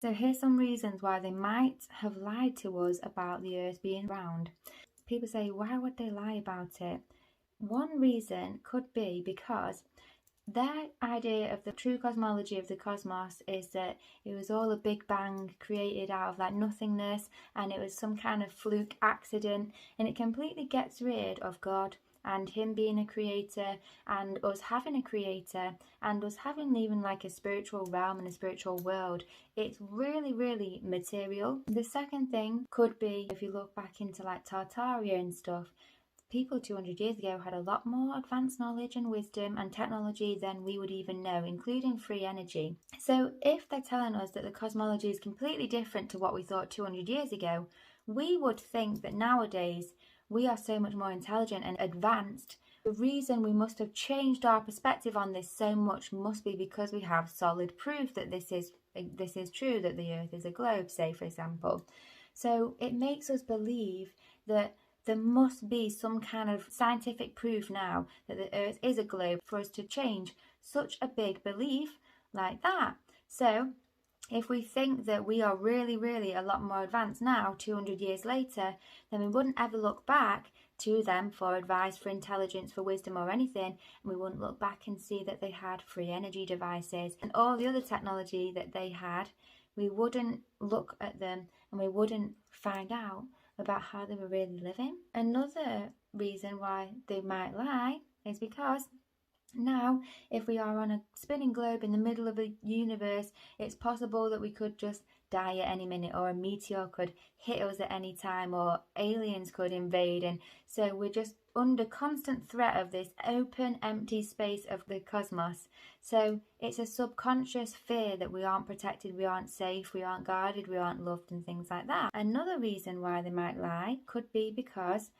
So here's some reasons why they might have lied to us about the Earth being round. People say, why would they lie about it? One reason could be because their idea of the true cosmology of the cosmos is that it was all a big bang created out of like nothingness, and it was some kind of fluke accident, and it completely gets rid of God and him being a creator and us having a creator and us having even like a spiritual realm and a spiritual world. It's really, really material. The second thing could be, if you look back into like Tartaria and stuff, people 200 years ago had a lot more advanced knowledge and wisdom and technology than we would even know, including free energy. So if they're telling us that the cosmology is completely different to what we thought 200 years ago, we would think that nowadays we are so much more intelligent and advanced. The reason we must have changed our perspective on this so much must be because we have solid proof that this is true, that the Earth is a globe, say, for example. So it makes us believe that there must be some kind of scientific proof now that the Earth is a globe for us to change such a big belief like that. So if we think that we are really, really a lot more advanced now, 200 years later, then we wouldn't ever look back to them for advice, for intelligence, for wisdom or anything, and we wouldn't look back and see that they had free energy devices and all the other technology that they had. We wouldn't look at them and we wouldn't find out about how they were really living. Another reason why they might lie is because now, if we are on a spinning globe in the middle of a universe, it's possible that we could just die at any minute, or a meteor could hit us at any time, or aliens could invade, and so we're just under constant threat of this open, empty space of the cosmos. So it's a subconscious fear that we aren't protected, we aren't safe, we aren't guarded, we aren't loved, and things like that. Another reason why they might lie could be because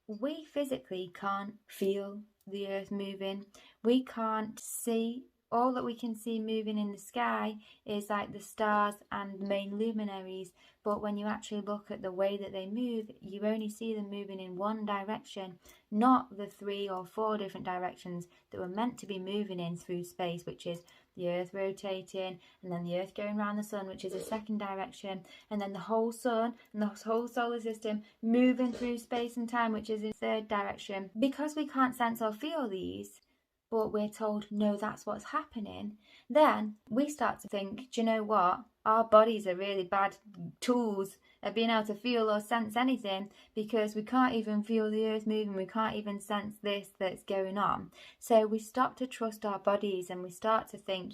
we physically can't feel the Earth moving. We can't see. All that we can see moving in the sky is like the stars and the main luminaries, but when you actually look at the way that they move, you only see them moving in one direction, not the 3 or 4 different directions that were meant to be moving in through space, which is the Earth rotating, and then the Earth going around the sun, which is a second direction, and then the whole sun and the whole solar system moving through space and time, which is in third direction. Because we can't sense or feel these, but we're told, no, that's what's happening, then we start to think, do you know what? Our bodies are really bad tools at being able to feel or sense anything, because we can't even feel the Earth moving, we can't even sense this that's going on. So we stop to trust our bodies and we start to think,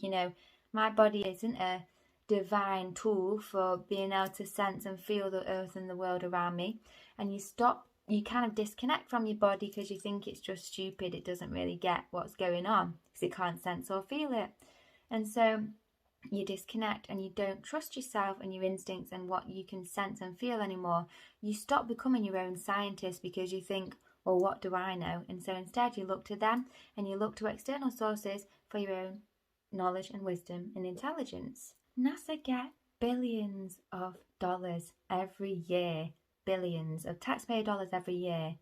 my body isn't a divine tool for being able to sense and feel the Earth and the world around me. And you kind of disconnect from your body because you think it's just stupid, it doesn't really get what's going on because it can't sense or feel it. And so you disconnect and you don't trust yourself and your instincts and what you can sense and feel anymore. You stop becoming your own scientist because you think, well, what do I know? And so instead you look to them and you look to external sources for your own knowledge and wisdom and intelligence. NASA get billions of dollars every year. Billions of taxpayer dollars every year.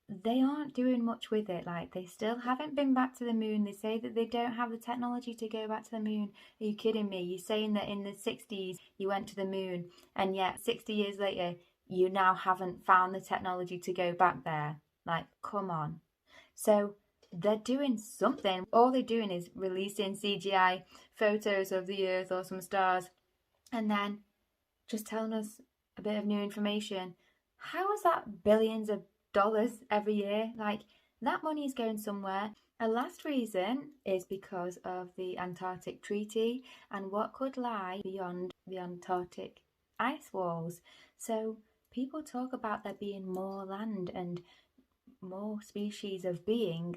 They aren't doing much with it. Like, they still haven't been back to the moon. They say that they don't have the technology to go back to the moon. Are you kidding me? You're saying that in the 60s you went to the moon, and yet 60 years later you now haven't found the technology to go back there? Like, come on. So they're doing something. All they're doing is releasing CGI photos of the Earth or some stars and then just telling us a bit of new information. How is that billions of dollars every year? Like, that money is going somewhere. A last reason is because of the Antarctic Treaty and what could lie beyond the Antarctic ice walls. So people talk about there being more land and more species of being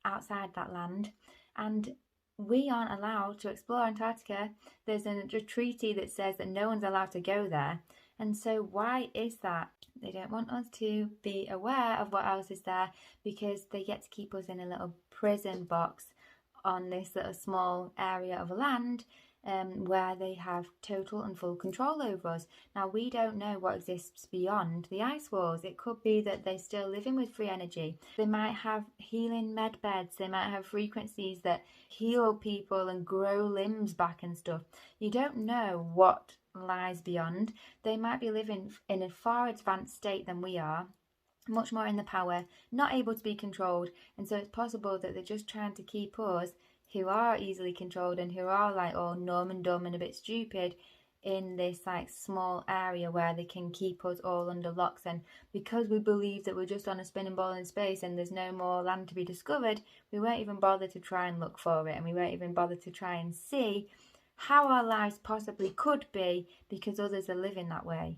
outside that land, and we aren't allowed to explore Antarctica. There's a treaty that says that no one's allowed to go there. And so why is that? They don't want us to be aware of what else is there because they get to keep us in a little prison box on this little small area of land. where they have total and full control over us. Now, we don't know what exists beyond the ice walls. It could be that they're still living with free energy. They might have healing med beds. They might have frequencies that heal people and grow limbs back and stuff. You don't know what lies beyond. They might be living in a far advanced state than we are, much more in the power, not able to be controlled. And so it's possible that they're just trying to keep us, who are easily controlled and who are like all numb and dumb and a bit stupid, in this like small area where they can keep us all under locks. And because we believe that we're just on a spinning ball in space and there's no more land to be discovered, we won't even bother to try and look for it, and we won't even bother to try and see how our lives possibly could be, because others are living that way.